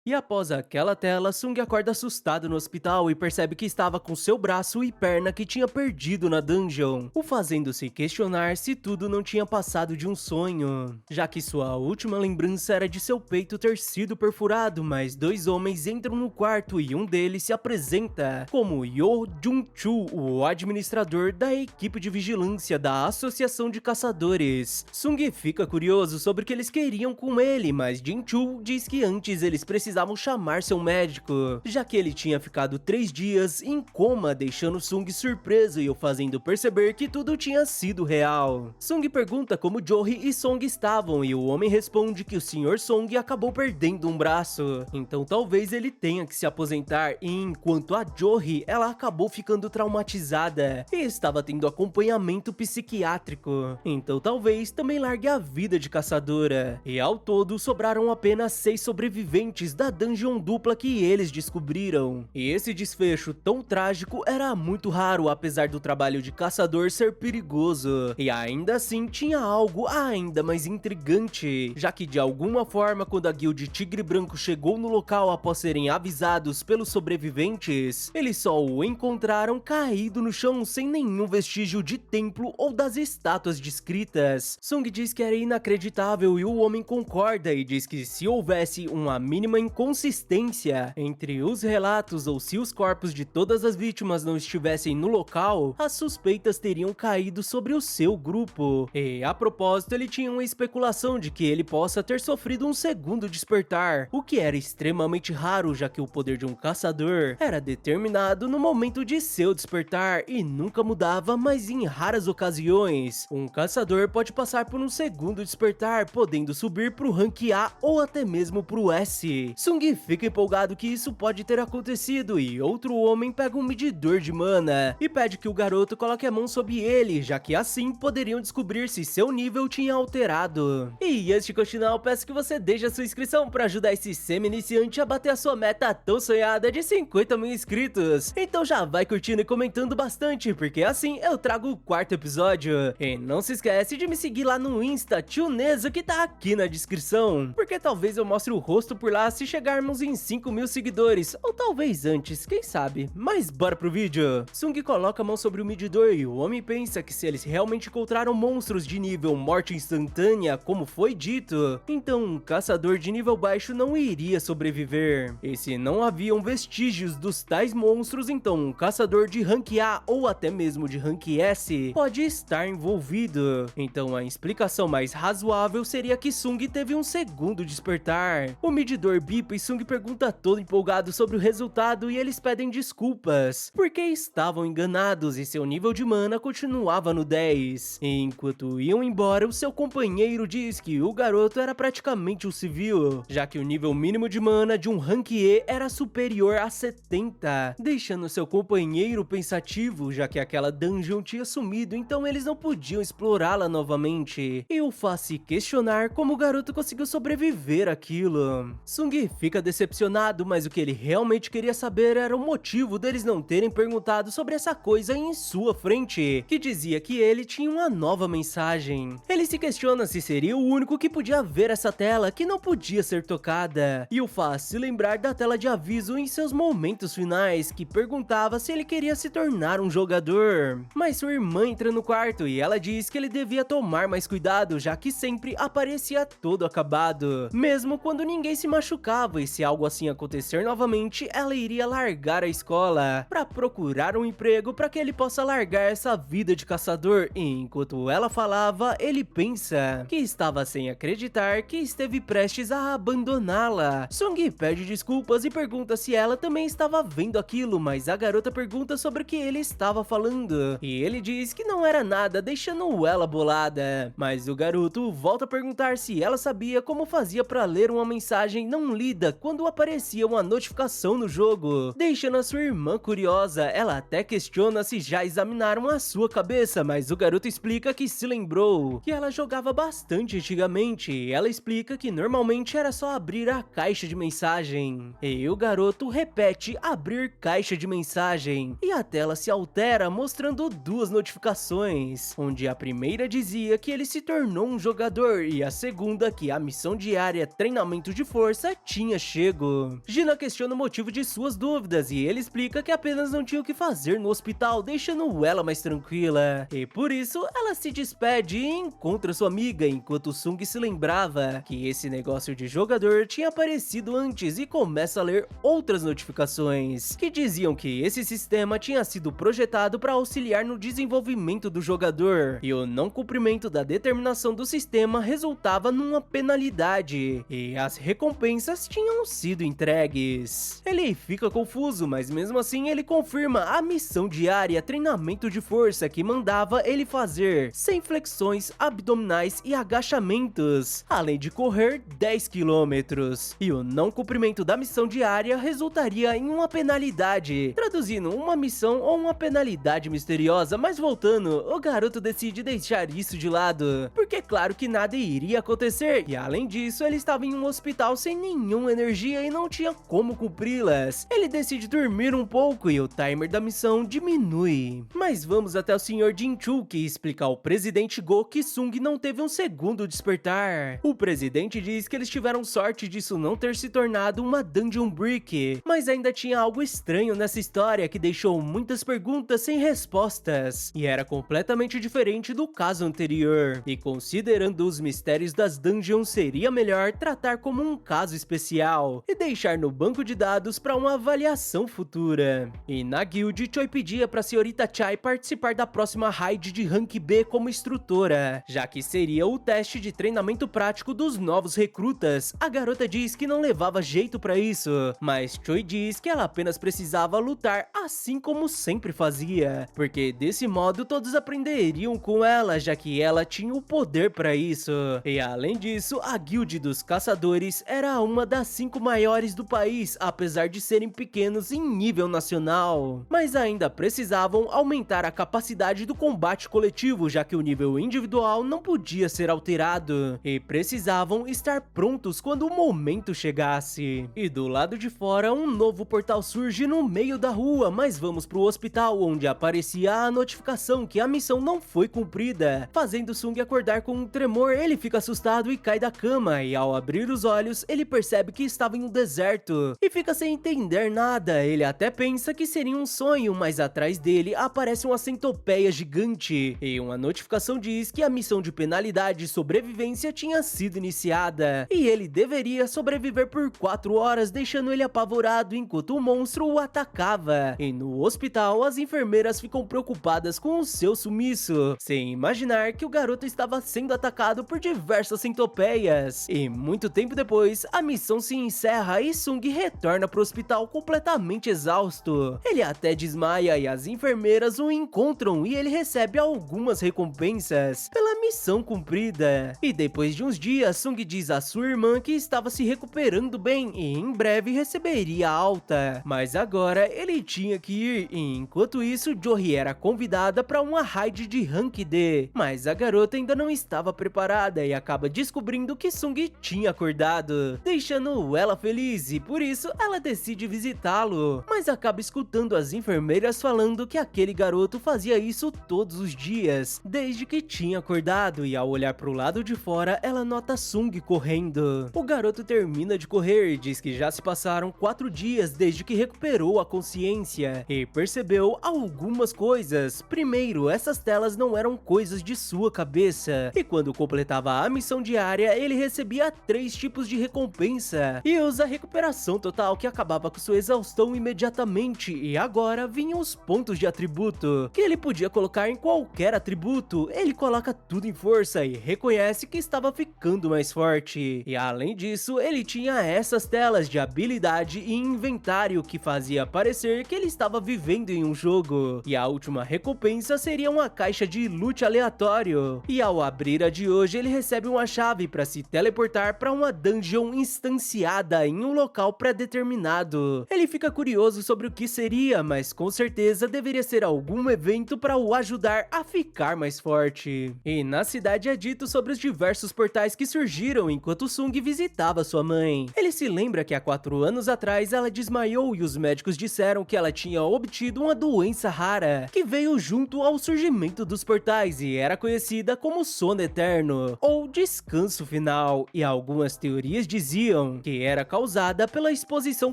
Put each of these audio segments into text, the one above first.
E após aquela tela, Sung acorda assustado no hospital e percebe que estava com seu braço e perna que tinha perdido na dungeon, o fazendo se questionar se tudo não tinha passado de um sonho, já que sua última lembrança era de seu peito ter sido perfurado, mas dois homens entram no quarto e um deles se apresenta como Yo Jung-chul, o administrador da equipe de vigilância da Associação de Caçadores. Sung fica curioso sobre o que eles queriam com ele, mas Jin-chul diz que antes eles precisavam chamar seu médico, já que ele tinha ficado 3 dias em coma, deixando Sung surpreso e o fazendo perceber que tudo tinha sido real. Sung pergunta como Jory e Song estavam e o homem responde que o Sr. Song acabou perdendo um braço, então talvez ele tenha que se aposentar, e enquanto a Jory, ela acabou ficando traumatizada e estava tendo acompanhamento psiquiátrico, então talvez também largue a vida de caçadora. E ao todo sobraram apenas 6 sobreviventes da dungeon dupla que eles descobriram. E esse desfecho tão trágico era muito raro, apesar do trabalho de caçador ser perigoso. E ainda assim tinha algo ainda mais intrigante, já que de alguma forma quando a guilda Tigre Branco chegou no local após serem avisados pelos sobreviventes, eles só o encontraram caído no chão sem nenhum vestígio de templo ou das estátuas descritas. Sung diz que era inacreditável e o homem concorda e diz que se houvesse uma mínima inconsistência entre os relatos ou se os corpos de todas as vítimas não estivessem no local, as suspeitas teriam caído sobre o seu grupo. E a propósito, ele tinha uma especulação de que ele possa ter sofrido um segundo despertar, o que era extremamente raro, já que o poder de um caçador era determinado no momento de seu despertar e nunca mudava, mas em raras ocasiões, um caçador pode passar por um segundo despertar, podendo subir pro rank A ou até mesmo pro S. Sung fica empolgado que isso pode ter acontecido e outro homem pega um medidor de mana e pede que o garoto coloque a mão sobre ele, já que assim poderiam descobrir se seu nível tinha alterado. E antes de continuar, eu peço que você deixe a sua inscrição para ajudar esse semi-iniciante a bater a sua meta tão sonhada de 50 mil inscritos. Então já vai curtindo e comentando bastante, porque assim eu trago o 4º episódio. E não se esquece de me seguir lá no Insta, Tio Nezo, que tá aqui na descrição, porque talvez eu mostre o rosto por lá se chegarmos em 5 mil seguidores, ou talvez antes, quem sabe. Mas bora pro vídeo. Sung coloca a mão sobre o medidor e o homem pensa que se eles realmente encontraram monstros de nível morte instantânea, como foi dito, então um caçador de nível baixo não iria sobreviver. E se não haviam vestígios dos tais monstros, então um caçador de rank A ou até mesmo de rank S pode estar envolvido. Então a explicação mais razoável seria que Sung teve um segundo despertar. O medidor bipa e Sung pergunta todo empolgado sobre o resultado e eles pedem desculpas, porque estavam enganados e seu nível de mana continuava no 10. E enquanto iam embora, o seu companheiro diz que o garoto era praticamente um civil, já que o nível mínimo de mana de um rank E era superior a 70, deixando seu companheiro pensativo, já que aquela dungeon tinha sumido, então eles não podiam explorá-la novamente, e o faz se questionar como o garoto conseguiu sobreviver àquilo. Sung fica decepcionado, mas o que ele realmente queria saber era o motivo deles não terem perguntado sobre essa coisa em sua frente, que dizia que ele tinha uma nova mensagem. Ele se questiona se seria o único que podia ver essa tela que não podia ser tocada, e o faz se lembrar da tela de aviso em seus momentos finais, que perguntava se ele queria se tornar um jogador. Mas sua irmã entra no quarto e ela diz que ele devia tomar mais cuidado, já que sempre aparecia todo acabado, mesmo quando ninguém se machucava, e se algo assim acontecer novamente, ela iria largar a escola para procurar um emprego para que ele possa largar essa vida de caçador. E enquanto ela falava, ele pensa que estava sem acreditar que esteve prestes a abandoná-la. Sung pede desculpas e pergunta se ela também estava vendo aquilo, mas a garota pergunta sobre o que ele estava falando, e ele diz que não era nada, deixando ela bolada. Mas o garoto volta a perguntar se ela sabia como fazia para ler uma mensagem não lida quando aparecia uma notificação no jogo, deixando a sua irmã curiosa. Ela até questiona se já examinaram a sua cabeça, mas o garoto explica que se lembrou que ela jogava bastante antigamente, e ela explica que normalmente era só abrir a caixa de mensagem. E o garoto repete abrir caixa de mensagem, e a tela se altera mostrando 2 notificações, onde a primeira dizia que ele se tornou um jogador e a segunda que a missão diária treinamento de força tinha chego. Gina questiona o motivo de suas dúvidas e ele explica que apenas não tinha o que fazer no hospital, deixando ela mais tranquila. E por isso, ela se despede e encontra sua amiga, enquanto Sung se lembrava que esse negócio de jogador tinha aparecido antes e começa a ler outras notificações que diziam que esse sistema tinha sido projetado para auxiliar no desenvolvimento do jogador e o não cumprimento da determinação do sistema resultava numa penalidade e as recompensas tinham sido entregues. Ele fica confuso, mas mesmo assim ele confirma a missão diária treinamento de força que mandava ele fazer 100 flexões abdominais e agachamentos, além de correr 10 quilômetros. E o não cumprimento da missão diária resultaria em uma penalidade, traduzindo uma missão ou uma penalidade misteriosa, mas voltando, o garoto decide deixar isso de lado, porque é claro que nada iria acontecer, e além disso, ele estava em um hospital sem nenhuma energia e não tinha como cumpri-las. Ele decide dormir um pouco e o timer da missão diminui. Mas vamos até o Sr. Jinchul que explica ao presidente Go que Sung não teve um segundo despertar. O presidente diz que eles tiveram sorte disso não ter se tornado uma Dungeon Brick, mas ainda tinha algo estranho nessa história que deixou muitas perguntas sem respostas, e era completamente diferente do caso anterior. E considerando os mistérios das dungeons, seria melhor tratar como um caso especial e deixar no banco de dados para uma avaliação futura. E na guild, Choi pedia para a senhorita Chai participar da próxima raid de Rank B como instrutora, já que seria o teste de treinamento prático dos novos recrutas. A garota diz que não levava jeito para isso, mas Choi diz que ela apenas precisava lutar assim como sempre fazia, porque desse modo todos aprenderiam com ela, já que ela tinha o poder para isso. E além disso, a guild dos caçadores era uma das 5 maiores do país, apesar de serem pequenos em nível nacional, mas ainda precisavam aumentar a capacidade do combate coletivo, já que o nível individual não podia ser alterado, e precisavam estar prontos quando o momento chegasse. E do lado de fora, um novo portal surge no meio da rua, mas vamos pro hospital, onde aparecia a notificação que a missão não foi cumprida, fazendo Sung acordar com um tremor. Ele fica assustado e cai da cama, e ao abrir os olhos, ele percebe que estava em um deserto, e fica sem entender nada. Ele até pensa que seria um sonho, mas atrás dele aparece uma centopeia gigante, e uma notificação diz que a missão de penalidade e sobrevivência tinha sido iniciada, e ele deveria sobreviver por 4 horas, deixando ele apavorado enquanto o monstro o atacava. E no hospital, as enfermeiras ficam preocupadas com o seu sumiço, sem imaginar que o garoto estava sendo atacado por diversas centopeias. E muito tempo depois, a missão se encerra e Sung retorna pro hospital completamente exausto. Ele até desmaia e as enfermeiras o encontram e ele recebe algumas recompensas pela missão cumprida. E depois de uns dias, Sung diz à sua irmã que estava se recuperando bem e em breve receberia alta. Mas agora ele tinha que ir, e enquanto isso, Jory era convidada para uma raid de Rank D. Mas a garota ainda não estava preparada e acaba descobrindo que Sung tinha acordado, deixando ela feliz, e por isso ela decide visitá-lo. Mas acaba escutando as enfermeiras falando que aquele garoto fazia isso todos os dias, desde que tinha acordado, e ao olhar pro lado de fora, ela nota Sung correndo. O garoto termina de correr e diz que já se passaram 4 dias desde que recuperou a consciência e percebeu algumas coisas. Primeiro, essas telas não eram coisas de sua cabeça, e quando completava a missão diária, ele recebia 3 tipos de recompensa e usa a recuperação total, que acabava com sua exaustão imediatamente, e agora vinham os pontos de atributo, que ele podia colocar em qualquer atributo. Ele coloca tudo em força e reconhece que estava ficando mais forte. E além disso, ele tinha essas telas de habilidade e inventário que fazia parecer que ele estava vivendo em um jogo. E a última recompensa seria uma caixa de loot aleatório. E ao abrir a de hoje, ele recebe uma chave para se teleportar para uma dungeon instanciada em um local pré-determinado. Ele fica curioso sobre o que seria, mas com certeza deveria ser algum evento para o ajudar a ficar mais forte. E na cidade é dito sobre os diversos portais que surgiram enquanto Sung visitava sua mãe. Ele se lembra que há 4 anos atrás ela desmaiou e os médicos disseram que ela tinha obtido uma doença rara que veio junto ao surgimento dos portais e era conhecida como sono eterno ou descanso final. E algumas teorias diziam sabiam que era causada pela exposição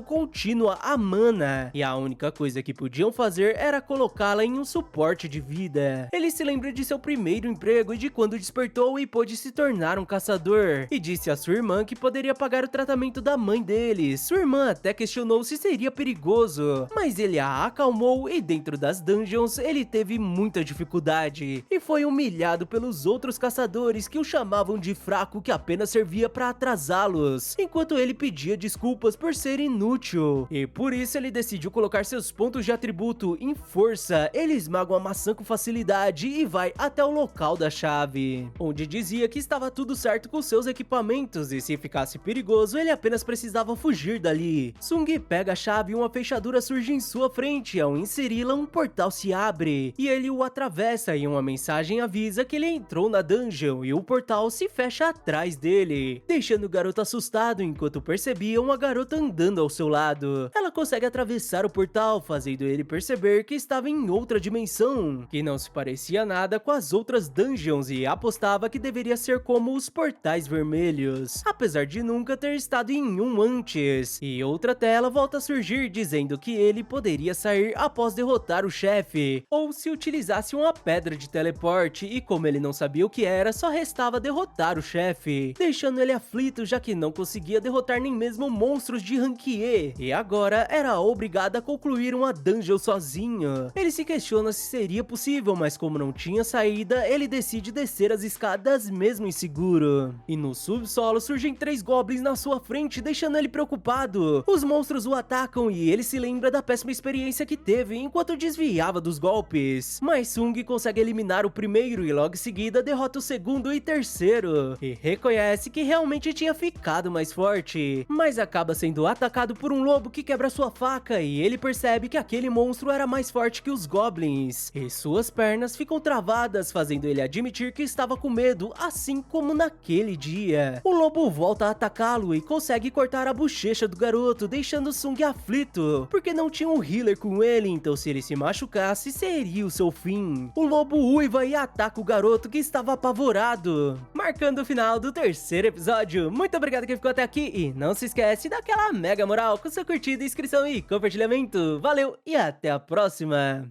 contínua à mana, e a única coisa que podiam fazer era colocá-la em um suporte de vida. Ele se lembra de seu primeiro emprego e de quando despertou e pôde se tornar um caçador, e disse à sua irmã que poderia pagar o tratamento da mãe dele. Sua irmã até questionou se seria perigoso, mas ele a acalmou, e dentro das dungeons ele teve muita dificuldade e foi humilhado pelos outros caçadores que o chamavam de fraco que apenas servia para atrasá-los, enquanto ele pedia desculpas por ser inútil. E por isso ele decidiu colocar seus pontos de atributo em força. Ele esmaga uma maçã com facilidade e vai até o local da chave, onde dizia que estava tudo certo com seus equipamentos e se ficasse perigoso ele apenas precisava fugir dali. Sung pega a chave e uma fechadura surge em sua frente. Ao inseri-la, um portal se abre e ele o atravessa, e uma mensagem avisa que ele entrou na dungeon, e o portal se fecha atrás dele, deixando o garoto assustado enquanto percebia uma garota andando ao seu lado. Ela consegue atravessar o portal, fazendo ele perceber que estava em outra dimensão, que não se parecia nada com as outras dungeons, e apostava que deveria ser como os portais vermelhos, apesar de nunca ter estado em um antes. E outra tela volta a surgir dizendo que ele poderia sair após derrotar o chefe, ou se utilizasse uma pedra de teleporte, e como ele não sabia o que era, só restava derrotar o chefe, deixando ele aflito já que não conseguia derrotar nem mesmo monstros de rank E, e agora era obrigado a concluir uma dungeon sozinho. Ele se questiona se seria possível, mas como não tinha saída, ele decide descer as escadas mesmo inseguro. E no subsolo surgem 3 goblins na sua frente, deixando ele preocupado. Os monstros o atacam e ele se lembra da péssima experiência que teve enquanto desviava dos golpes. Mas Sung consegue eliminar o primeiro e logo em seguida derrota o segundo e terceiro, e reconhece que realmente tinha ficado mais forte, mas acaba sendo atacado por um lobo que quebra sua faca, e ele percebe que aquele monstro era mais forte que os goblins, e suas pernas ficam travadas, fazendo ele admitir que estava com medo, assim como naquele dia. O lobo volta a atacá-lo e consegue cortar a bochecha do garoto, deixando Sung aflito, porque não tinha um healer com ele, então se ele se machucasse, seria o seu fim. O lobo uiva e ataca o garoto, que estava apavorado, marcando o final do terceiro episódio. Muito obrigado quem ficou até aqui, e não se esquece daquela mega moral com sua curtida, inscrição e compartilhamento. Valeu e até a próxima!